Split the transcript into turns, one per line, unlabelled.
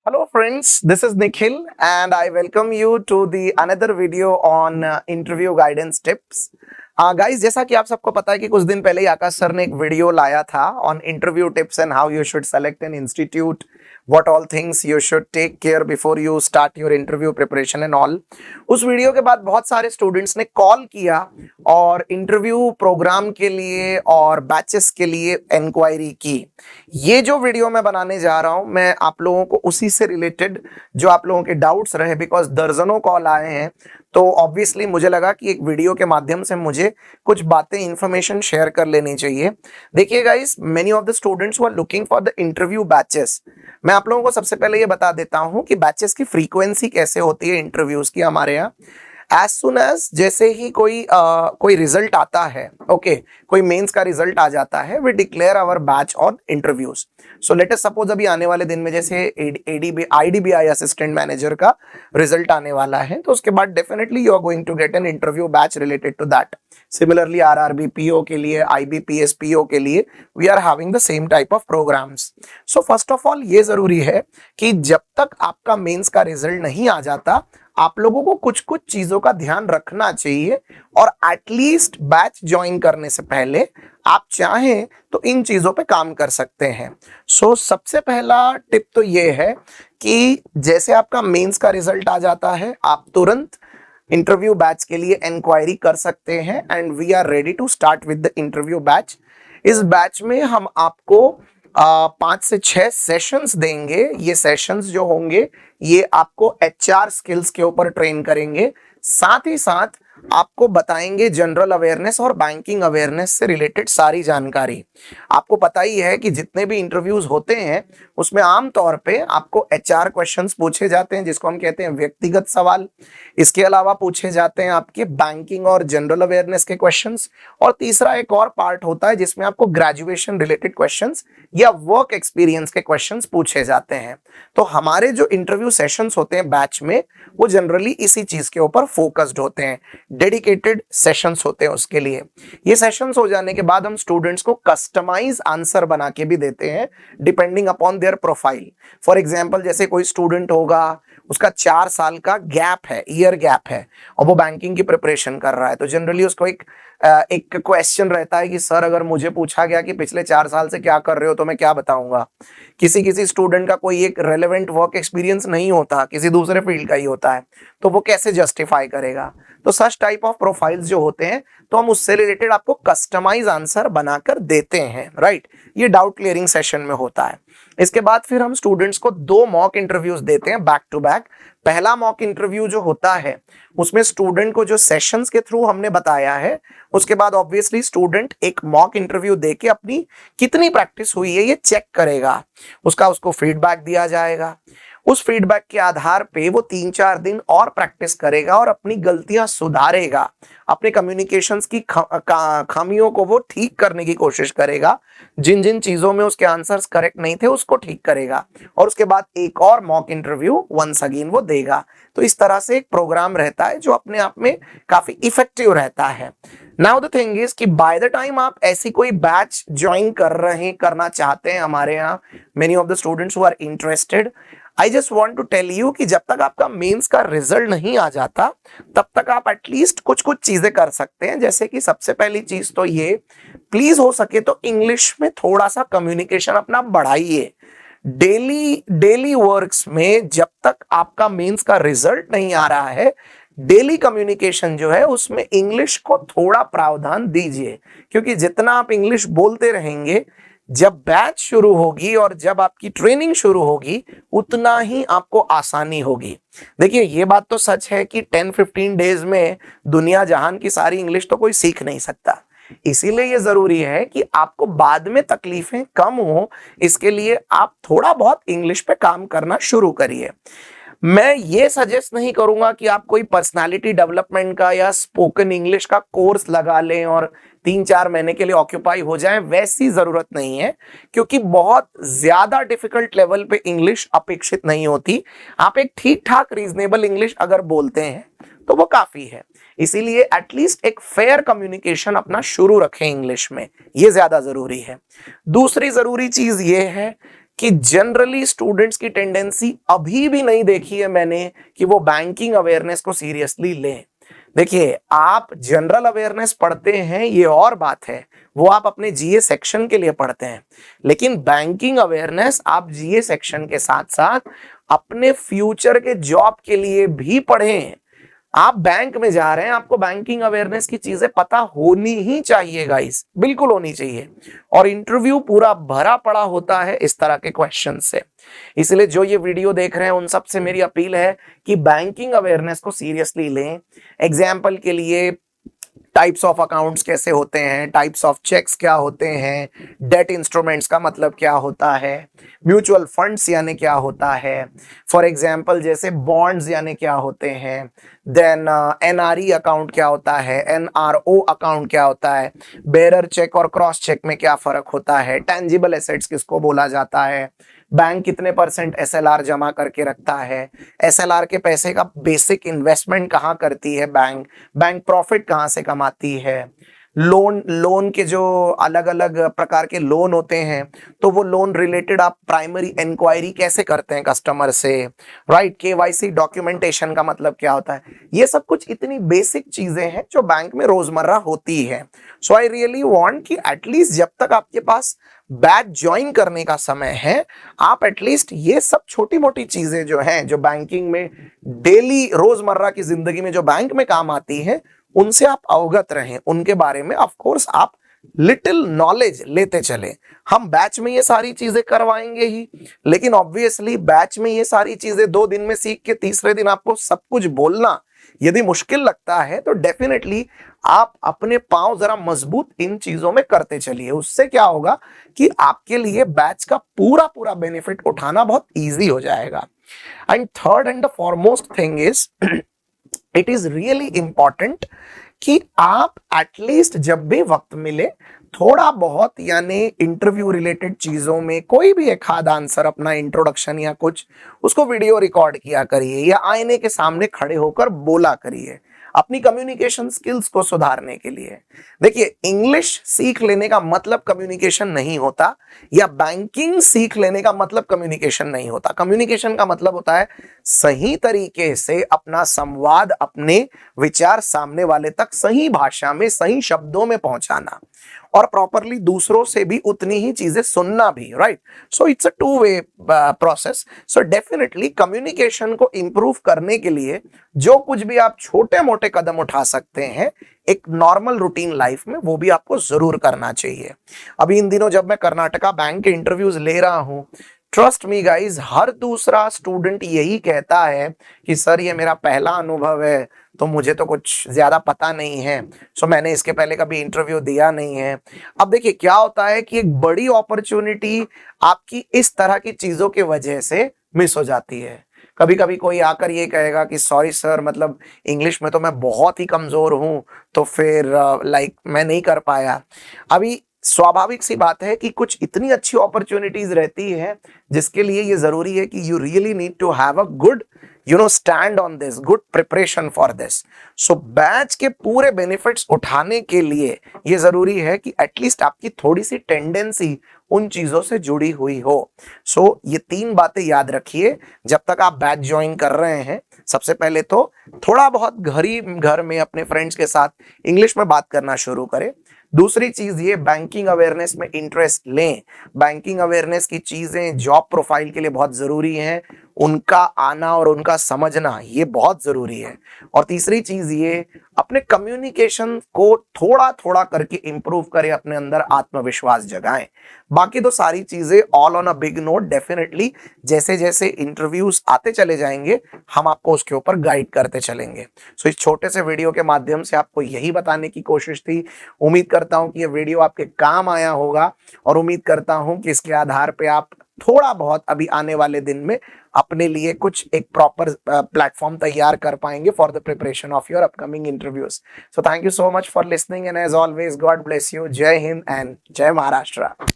Hello friends, this is Nikhil and I welcome you to the another video on interview guidance tips. Guys, जैसा कि आप सबको पता है कि कुछ दिन पहले ही आकाश सर ने एक वीडियो लाया था on interview tips and how you should select an institute, what all things you should take care before you start your interview preparation and all. उस वीडियो के बाद बहुत सारे स्टूडेंट्स ने कॉल किया और इंटरव्यू प्रोग्राम के लिए और बैचेस के लिए इंक्वायरी की। ये जो वीडियो मैं बनाने जा रहा हूं मैं आप लोगों को उसी से रिलेटेड जो आप लोगों के डाउट्स रहे, बिकॉज दर्जनों कॉल आए हैं, तो ऑब्वियसली मुझे लगा कि एक वीडियो के माध्यम से मुझे कुछ बातें इंफॉर्मेशन शेयर कर लेनी चाहिए। देखिए guys, many of the students who are looking for the interview batches, मैं आप लोगों को सबसे पहले ये बता देता हूं कि बैचेस की फ्रीक्वेंसी कैसे होती है इंटरव्यूज की हमारे यहाँ। एज सुन एज जैसे ही कोई रिजल्ट आता है, ओके, कोई मेंस का रिजल्ट आ जाता है, we declare our batch on interviews. So let us suppose अभी आने वाले दिन में जैसे आईडीबीआई असिस्टेंट मैनेजर का रिजल्ट आने वाला है, तो उसके बाद definitely you are going to get an interview batch related to that. Similarly RRB PO के लिए, आईबीपीएस पीओ के लिए we are having the same type of programs. So first of all ये जरूरी है कि जब तक आपका मेंस का रिजल्ट नहीं आ जाता, आप लोगों को कुछ कुछ चीजों का ध्यान रखना चाहिए और एटलीस्ट बैच ज्वाइन करने से पहले आप चाहें तो इन चीजों पे काम कर सकते हैं। सो सबसे पहला टिप तो ये है कि जैसे आपका मेंस का रिजल्ट आ जाता है, आप तुरंत इंटरव्यू बैच के लिए इंक्वायरी कर सकते हैं and we are ready to start with the interview batch. इस बैच में हम आपको 5 से 6 सेशंस देंगे। ये सेशंस जो होंगे ये आपको एचआर स्किल्स के ऊपर ट्रेन करेंगे, साथ ही साथ आपको बताएंगे जनरल अवेयरनेस और बैंकिंग अवेयरनेस से रिलेटेड सारी जानकारी। आपको पता ही है कि जितने भी इंटरव्यूज होते हैं उसमें आमतौर पे आपको एचआर क्वेश्चंस पूछे जाते हैं, जिसको हम कहते हैं व्यक्तिगत सवाल। इसके अलावा पूछे जाते हैं आपके बैंकिंग और जनरल अवेयरनेस के क्वेश्चंस, और तीसरा एक और पार्ट होता है जिसमें आपको ग्रेजुएशन रिलेटेड क्वेश्चंस या वर्क एक्सपीरियंस के क्वेश्चंस पूछे जाते हैं। तो हमारे जो इंटरव्यू सेशंस होते हैं बैच में, वो जनरली इसी चीज के ऊपर फोकस्ड होते हैं, डेडिकेटेड सेशंस होते हैं उसके लिए। ये सेशंस हो जाने के बाद हम स्टूडेंट्स को कस्टमाइज आंसर बना के भी देते हैं depending upon their profile. For example, जैसे कोई स्टूडेंट होगा, उसका 4 साल का गैप है, ईयर गैप है, और वो बैंकिंग की प्रिपरेशन कर रहा है, तो जनरली उसको एक क्वेश्चन रहता है कि सर अगर मुझे पूछा गया कि पिछले 4 साल से क्या कर रहे हो तो मैं क्या बताऊंगा। किसी किसी स्टूडेंट का कोई एक रेलेवेंट वर्क एक्सपीरियंस नहीं होता, किसी दूसरे फील्ड का ही होता है, तो वो कैसे जस्टिफाई करेगा। तो सच टाइप ऑफ प्रोफाइल्स जो होते हैं, तो हम उससे रिलेटेड आपको कस्टमाइज आंसर बनाकर देते हैं, राइट। ये डाउट क्लियरिंग सेशन में होता है। इसके बाद फिर हम स्टूडेंट्स को 2 मॉक इंटरव्यूज देते हैं बैक टू बैक। पहला मॉक इंटरव्यू जो होता है उसमें स्टूडेंट को जो सेशंस के थ्रू हमने बताया है, उसके बाद ऑब्वियसली स्टूडेंट एक मॉक इंटरव्यू देके अपनी कितनी प्रैक्टिस हुई है ये चेक करेगा, उसको फीडबैक दिया जाएगा। उस फीडबैक के आधार पे वो 3-4 दिन और प्रैक्टिस करेगा और अपनी गलतियां सुधारेगा, अपने कम्युनिकेशंस की खामियों को वो ठीक करने की कोशिश करेगा, जिन जिन चीजों में उसके आंसर्स करेक्ट नहीं थे उसको ठीक करेगा, और उसके बाद एक और मॉक इंटरव्यू वंस अगेन वो देगा। तो इस तरह से एक प्रोग्राम रहता है जो अपने आप में काफी इफेक्टिव रहता है। नाउ द थिंग इज कि बाय द टाइम आप ऐसी कोई बैच ज्वाइन करना चाहते हैं हमारे यहाँ, many of the students who are interested, I just want to tell you कि जब तक आपका मेंस का रिजल्ट नहीं आ जाता तब तक आप एटलीस्ट कुछ कुछ चीजें कर सकते हैं। जैसे कि सबसे पहली चीज तो ये, प्लीज हो सके तो इंग्लिश में थोड़ा सा कम्युनिकेशन अपना बढ़ाइए। डेली वर्क्स में जब तक आपका मेंस का रिजल्ट नहीं आ रहा है, डेली कम्युनिकेशन जो है उसमें इंग्लिश को थोड़ा प्रावधान दीजिए, क्योंकि जितना आप इंग्लिश बोलते रहेंगे, जब बैच शुरू होगी और जब आपकी ट्रेनिंग शुरू होगी, उतना ही आपको आसानी होगी। देखिए, ये बात तो सच है कि 10-15 डेज में दुनिया जहान की सारी इंग्लिश तो कोई सीख नहीं सकता। इसीलिए ये जरूरी है कि आपको बाद में तकलीफें कम हो, इसके लिए आप थोड़ा बहुत इंग्लिश पे काम करना शुरू करिए। मैं ये सजेस्ट नहीं करूंगा कि आप कोई पर्सनालिटी डेवलपमेंट का या स्पोकन इंग्लिश का कोर्स लगा लें और 3-4 महीने के लिए ऑक्यूपाई हो जाएं, वैसी जरूरत नहीं है, क्योंकि बहुत ज्यादा डिफिकल्ट लेवल पे इंग्लिश अपेक्षित नहीं होती। आप एक ठीक ठाक रीजनेबल इंग्लिश अगर बोलते हैं तो वो काफी है। इसीलिए एटलीस्ट एक फेयर कम्युनिकेशन अपना शुरू रखें इंग्लिश में, ये ज्यादा जरूरी है। दूसरी जरूरी चीज ये है कि जनरली स्टूडेंट्स की टेंडेंसी अभी भी नहीं देखी है मैंने कि वो बैंकिंग अवेयरनेस को सीरियसली लें। देखिए, आप जनरल अवेयरनेस पढ़ते हैं ये और बात है, वो आप अपने जीए सेक्शन के लिए पढ़ते हैं, लेकिन बैंकिंग अवेयरनेस आप जीए सेक्शन के साथ साथ अपने फ्यूचर के जॉब के लिए भी पढ़ें। आप बैंक में जा रहे हैं, आपको बैंकिंग अवेयरनेस की चीजें पता होनी ही चाहिए गाइस, बिल्कुल होनी चाहिए। और इंटरव्यू पूरा भरा पड़ा होता है इस तरह के क्वेश्चन से। इसलिए जो ये वीडियो देख रहे हैं उन सबसे मेरी अपील है कि बैंकिंग अवेयरनेस को सीरियसली लें। एग्जाम्पल के लिए टाइप्स ऑफ अकाउंट्स कैसे होते हैं, टाइप्स ऑफ चेक्स क्या होते हैं, डेट इंस्ट्रूमेंट्स का मतलब क्या होता है, म्यूचुअल फंड्स यानी क्या होता है, फॉर एग्जांपल जैसे बॉन्ड्स यानी क्या होते हैं, देन एनआरई अकाउंट क्या होता है, एनआरओ अकाउंट क्या होता है, बेरर चेक और क्रॉस चेक में क्या फर्क होता है, टेंजिबल एसेट्स किसको बोला जाता है, बैंक कितने % एसएलआर जमा करके रखता है, एसएलआर के पैसे का बेसिक इन्वेस्टमेंट कहाँ करती है बैंक, बैंक प्रॉफिट कहाँ से कमाती है, लोन के जो अलग अलग प्रकार के लोन होते हैं तो वो लोन रिलेटेड आप प्राइमरी इंक्वायरी कैसे करते हैं कस्टमर से, राइट, केवाईसी डॉक्यूमेंटेशन का मतलब क्या होता है। ये सब कुछ इतनी बेसिक चीजें हैं जो बैंक में रोजमर्रा होती है। सो आई रियली वांट कि एटलीस्ट जब तक आपके पास बैच ज्वाइन करने का समय है, आप एटलीस्ट ये सब छोटी मोटी चीजें जो हैं, जो बैंकिंग में डेली रोजमर्रा की जिंदगी में जो बैंक में काम आती है, उनसे आप अवगत रहें, उनके बारे में ऑफ कोर्स आप लिटिल नॉलेज लेते चले। हम बैच में ये सारी चीजें करवाएंगे ही, लेकिन ऑब्वियसली बैच में ये सारी चीजें 2 दिन में सीख के तीसरे दिन आपको सब कुछ बोलना यदि मुश्किल लगता है तो डेफिनेटली आप अपने पांव जरा मजबूत इन चीजों में करते चलिए। उससे क्या होगा कि आपके लिए बैच का पूरा पूरा बेनिफिट उठाना बहुत इजी हो जाएगा। And third and the foremost thing is it is really important कि आप एटलीस्ट जब भी वक्त मिले थोड़ा बहुत यानी इंटरव्यू रिलेटेड चीजों में कोई भी एक आध आंसर अपना इंट्रोडक्शन या कुछ उसको वीडियो रिकॉर्ड किया करिए या आईने के सामने खड़े होकर बोला करिए अपनी कम्युनिकेशन स्किल्स को सुधारने के लिए। देखिए, इंग्लिश सीख लेने का मतलब कम्युनिकेशन नहीं होता, या बैंकिंग सीख लेने का मतलब कम्युनिकेशन नहीं होता। कम्युनिकेशन का मतलब होता है सही तरीके से अपना संवाद, अपने विचार सामने वाले तक सही भाषा में, सही शब्दों में पहुंचाना, और प्रॉपरली दूसरों से भी उतनी ही चीजें सुनना भी, right. So it's a two way process. So definitely communication को इंप्रूव करने के लिए जो कुछ भी आप छोटे मोटे कदम उठा सकते हैं एक नॉर्मल रूटीन लाइफ में, वो भी आपको जरूर करना चाहिए। अभी इन दिनों जब मैं कर्नाटका बैंक के इंटरव्यूज ले रहा हूं, ट्रस्ट मी गाइज, हर दूसरा स्टूडेंट यही कहता है कि सर ये मेरा पहला अनुभव है तो मुझे तो कुछ ज्यादा पता नहीं है, सो मैंने इसके पहले कभी इंटरव्यू दिया नहीं है। अब देखिए क्या होता है कि एक बड़ी अपॉर्चुनिटी आपकी इस तरह की चीजों की वजह से मिस हो जाती है। कभी कभी कोई आकर ये कहेगा कि सॉरी सर, मतलब इंग्लिश में तो मैं बहुत ही कमजोर हूं, तो फिर लाइक मैं नहीं कर पाया। अभी स्वाभाविक सी बात है कि कुछ इतनी अच्छी अपॉर्चुनिटीज रहती है जिसके लिए ये जरूरी है कि you really need to have a good stand on this, good preparation for this. So batch के पूरे बेनिफिट्स उठाने के लिए ये जरूरी है कि एटलीस्ट आपकी थोड़ी सी टेंडेंसी उन चीजों से जुड़ी हुई हो। सो ये 3 बातें याद रखिए जब तक आप बैच ज्वाइन कर रहे हैं। सबसे पहले तो थोड़ा बहुत घर में अपने फ्रेंड्स के साथ इंग्लिश में बात करना शुरू करें। दूसरी चीज ये, बैंकिंग अवेयरनेस में इंटरेस्ट लें। बैंकिंग अवेयरनेस की चीजें जॉब प्रोफाइल के लिए बहुत जरूरी हैं, उनका आना और उनका समझना ये बहुत जरूरी है। और तीसरी चीज ये, अपने कम्युनिकेशन को थोड़ा थोड़ा करके इंप्रूव करें, अपने अंदर आत्मविश्वास जगाएं। बाकी तो सारी चीजें all on a big note, definitely जैसे जैसे इंटरव्यूज आते चले जाएंगे हम आपको उसके ऊपर गाइड करते चलेंगे। सो इस छोटे से वीडियो के माध्यम से आपको यही बताने की कोशिश थी। उम्मीद करता हूं कि ये वीडियो आपके काम आया होगा, और उम्मीद करता हूं कि इसके आधार पे आप थोड़ा बहुत अभी आने वाले दिन में अपने लिए कुछ एक प्रॉपर प्लेटफॉर्म तैयार कर पाएंगे for the preparation of your upcoming interviews. So thank you so much for listening, and as always God bless you. जय हिंद एंड जय महाराष्ट्र।